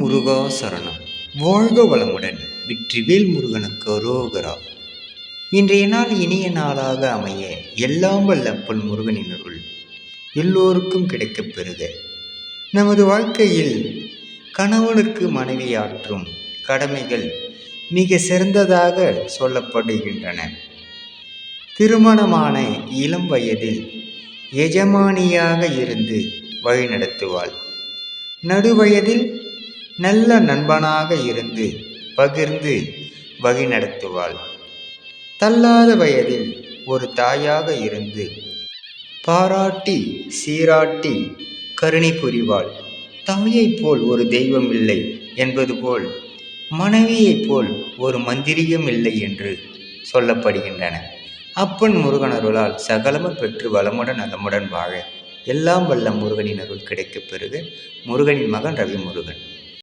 முருகா சரணம். வாழ்க வளமுடன். வெற்றிவேல் முருகனுக்கு அரோகரா. இன்றைய நாள் இனிய நாளாக அமைய எல்லாம் வல்ல அப்பன் முருகனின் அருள் எல்லோருக்கும் கிடைக்கப் பெறுக. நமது வாழ்க்கையில் கணவனுக்கு மனைவியாற்றும் கடமைகள் மிக சிறந்ததாக சொல்லப்படுகின்றன. திருமணமான இளம் வயதில் எஜமானியாக இருந்து வழிநடத்துவாள். நடுவயதில் நல்ல நண்பனாக இருந்து பகிர்ந்து வழிநடத்துவாள். தள்ளாத வயதில் ஒரு தாயாக இருந்து பாராட்டி சீராட்டி கருணை புரிவாள். தாயைப் போல் ஒரு தெய்வம் இல்லை என்பது போல் மனைவியைப் போல் ஒரு மந்திரியும் இல்லை என்று சொல்லப்படுகின்றன. அப்பன் முருகனருளால் சகலமும் பெற்று வளமுடன் நலமுடன் வாழ எல்லாம் வல்ல முருகனின் அருள் கிடைக்கப் பெறுக. முருகனின் மகன் ரவி முருகன்.